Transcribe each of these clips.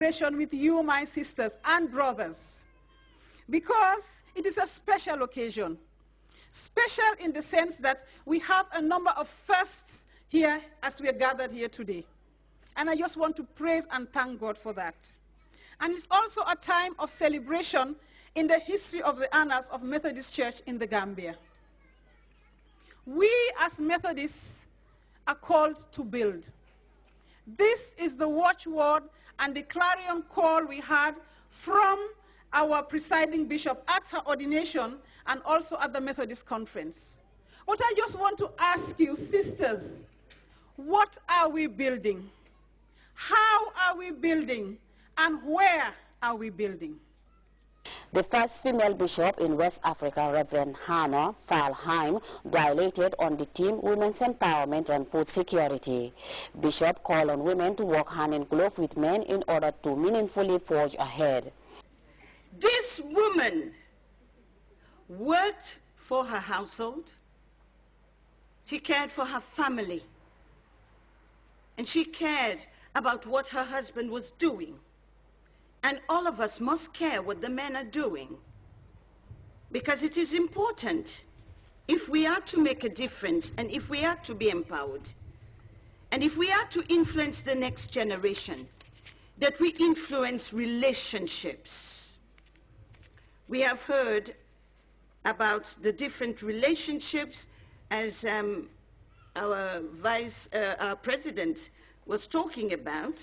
With you, my sisters and brothers, because it is a special occasion. Special in the sense that we have a number of firsts here as we are gathered here today. And I just want to praise and thank God for that. And it's also a time of celebration in the history of the annals of Methodist Church in the Gambia. We as Methodists are called to build. This is the watchword and the clarion call we had from our presiding bishop at her ordination and also at the Methodist Conference. But I just want to ask you, sisters, what are we building? How are we building? And where are we building? The first female bishop in West Africa, Reverend Hannah Falheim, dilated on the theme Women's Empowerment and Food Security. Bishop called on women to work hand in glove with men in order to meaningfully forge ahead. This woman worked for her household, she cared for her family, and she cared about what her husband was doing. And all of us must care what the men are doing, because it is important if we are to make a difference and if we are to be empowered and if we are to influence the next generation, that we influence relationships. We have heard about the different relationships as our president was talking about,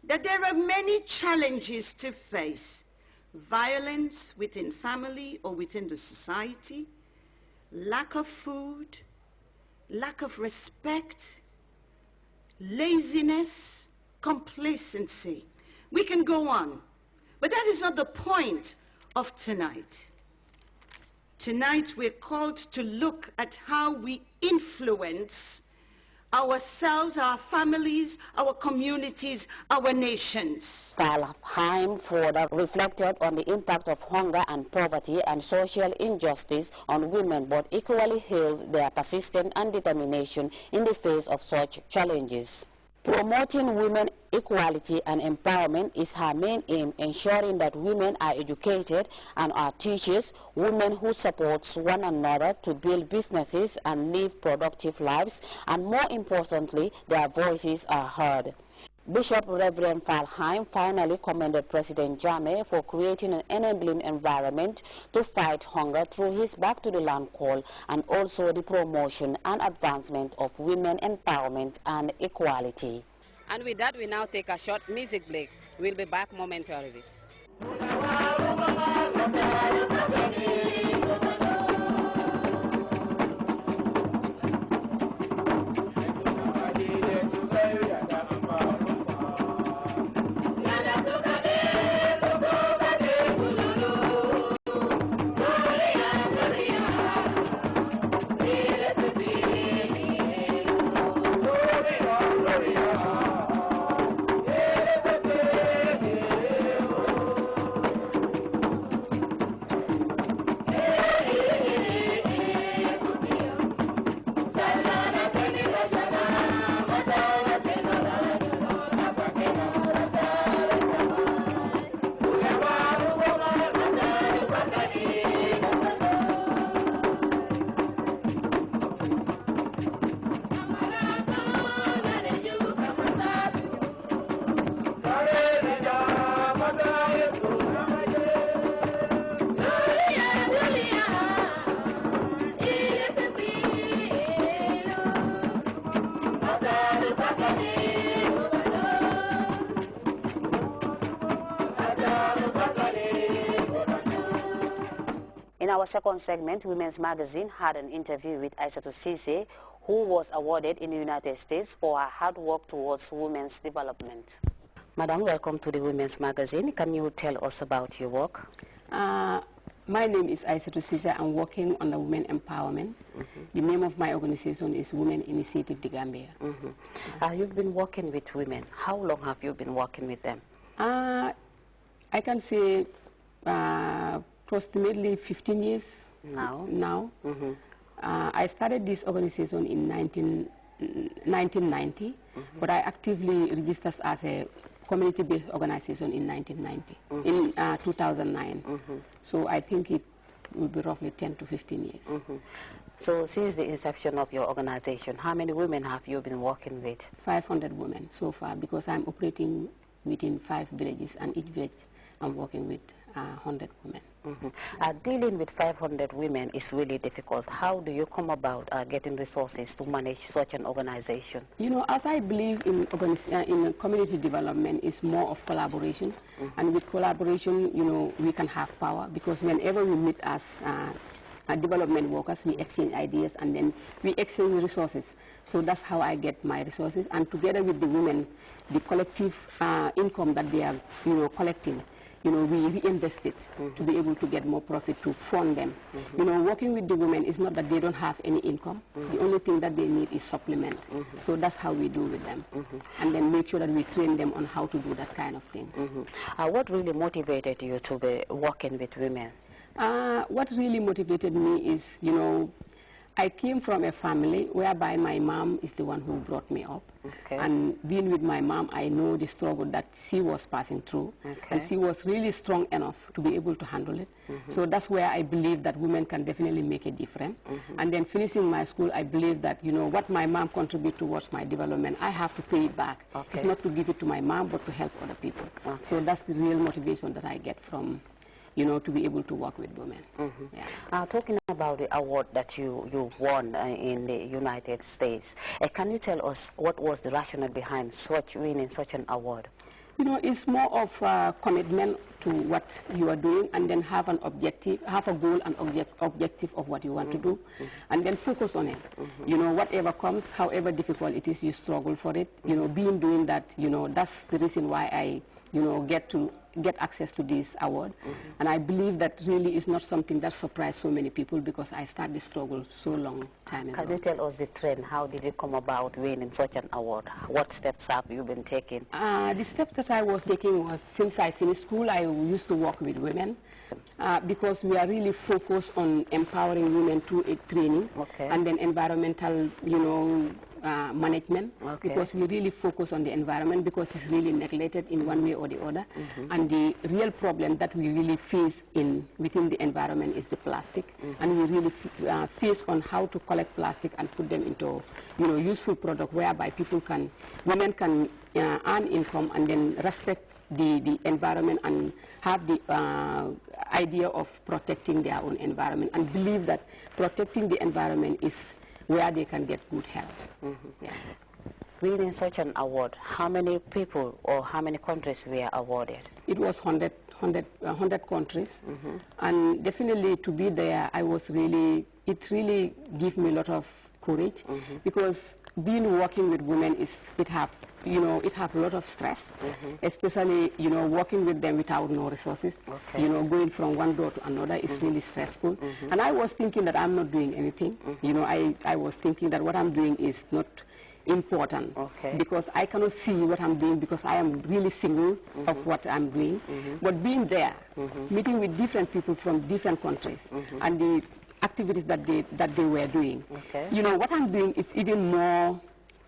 that there are many challenges to face. Violence within family or within the society, lack of food, lack of respect, laziness, complacency. We can go on, but that is not the point of tonight. Tonight we're called to look at how we influence ourselves, our families, our communities, our nations. Falheim further reflected on the impact of hunger and poverty and social injustice on women, but equally hailed their persistence and determination in the face of such challenges. Promoting women equality and empowerment is her main aim, ensuring that women are educated and are teachers, women who support one another to build businesses and live productive lives, and more importantly, their voices are heard. Bishop Reverend Falheim finally commended President Jammeh for creating an enabling environment to fight hunger through his Back to the Land call, and also the promotion and advancement of women empowerment and equality. And with that, we now take a short music break. We'll be back momentarily. In our second segment, Women's Magazine had an interview with Aissatou Cisse, who was awarded in the United States for her hard work towards women's development. Madam, welcome to the Women's Magazine. Can you tell us about your work? My name is Aissatou Cisse. I'm working on the women empowerment. The name of my organization is Women Initiative the Gambia. You've been working with women. How long have you been working with them? I can say approximately 15 years now. I started this organization in 1990, but I actively registered as a community-based organization in 1990, in 2009. So I think it will be roughly 10 to 15 years. So since the inception of your organization, how many women have you been working with? 500 women so far, because I'm operating within 5 villages, and each village I'm working with 100 women. Dealing with 500 women is really difficult. How do you come about getting resources to manage such an organization? You know, as I believe in community development, is more of collaboration. And with collaboration, you know, we can have power, because whenever we meet as development workers, we exchange ideas, and then we exchange resources. So that's how I get my resources. And together with the women, the collective income that they are, you know, collecting, you know, we reinvest it to be able to get more profit to fund them. You know, working with the women is not that they don't have any income. The only thing that they need is supplement. So that's how we do with them. And then make sure that we train them on how to do that kind of thing. What really motivated you to be working with women? What really motivated me is, you know, I came from a family whereby my mom is the one who brought me up. And being with my mom, I know the struggle that she was passing through. And she was really strong enough to be able to handle it. So that's where I believe that women can definitely make a difference. And then finishing my school, I believe that, you know, what my mom contributed towards my development, I have to pay it back. It's not to give it to my mom, but to help other people. So that's the real motivation that I get from, you know, to be able to work with women. Talking about the award that you won in the United States, can you tell us what was the rationale behind winning such an award? You know, it's more of a commitment to what you are doing, and then have an objective, have a goal and objective of what you want to do, and then focus on it. You know, whatever comes, however difficult it is, you struggle for it. You know, doing that, you know, that's the reason why I, you know, get access to this award. And I believe that really is not something that surprised so many people, because I started the struggle so long time ago. Can you tell us the trend? How did you come about winning such an award? What steps have you been taking? The steps that I was taking was, since I finished school, I used to work with women, because we are really focused on empowering women through a training, and then environmental, you know, management, because we really focus on the environment, because it's really neglected in one way or the other. And the real problem that we really face within the environment is the plastic. And we really face on how to collect plastic and put them into, you know, useful product, whereby women can earn income, and then respect the environment, and have the idea of protecting their own environment, and believe that protecting the environment is where they can get good health. Winning such an award, how many people or how many countries were awarded? It was 100 countries. And definitely to be there, it really gave me a lot of courage, because working with women it have a lot of stress, especially, you know, working with them without no resources. You know, going from one door to another is really stressful. And I was thinking that I'm not doing anything. You know, I was thinking that what I'm doing is not important, because I cannot see what I'm doing, because I am really single of what I'm doing. But being there, meeting with different people from different countries, and the activities that they were doing, you know, what I'm doing is even more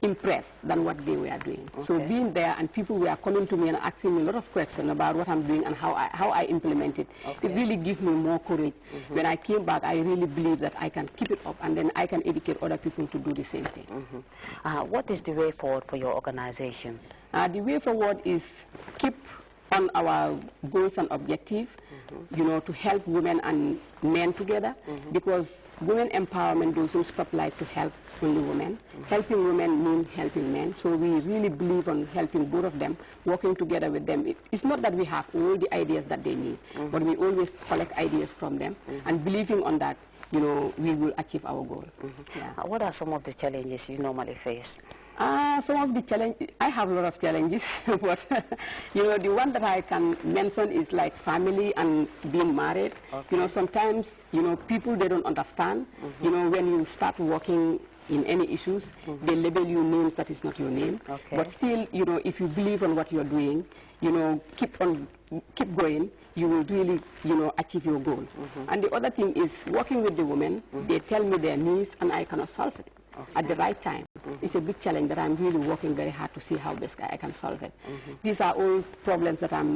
impressed than what they were doing. So being there, and people were coming to me and asking me a lot of questions about what I'm doing and how I implement it, it really gives me more courage. When I came back, I really believe that I can keep it up, and then I can educate other people to do the same thing. What is the way forward for your organization? The way forward is keep on our goals and objectives, you know, to help women and men together, because women empowerment doesn't stop like to help only women. Helping women means helping men. So we really believe on helping both of them, working together with them. It's not that we have all the ideas that they need, but we always collect ideas from them, and believing on that, you know, we will achieve our goal. What are some of the challenges you normally face? Some of the challenges, I have a lot of challenges, but you know, the one that I can mention is like family and being married. You know, sometimes, you know, people, they don't understand. You know, when you start working in any issues, they label you names that is not your name. But still, you know, if you believe on what you're doing, you know, keep going, you will really, you know, achieve your goal. And the other thing is working with the women. They tell me their needs, and I cannot solve it. at the right time. It's a big challenge that I'm really working very hard to see how best I can solve it. These are all problems that I'm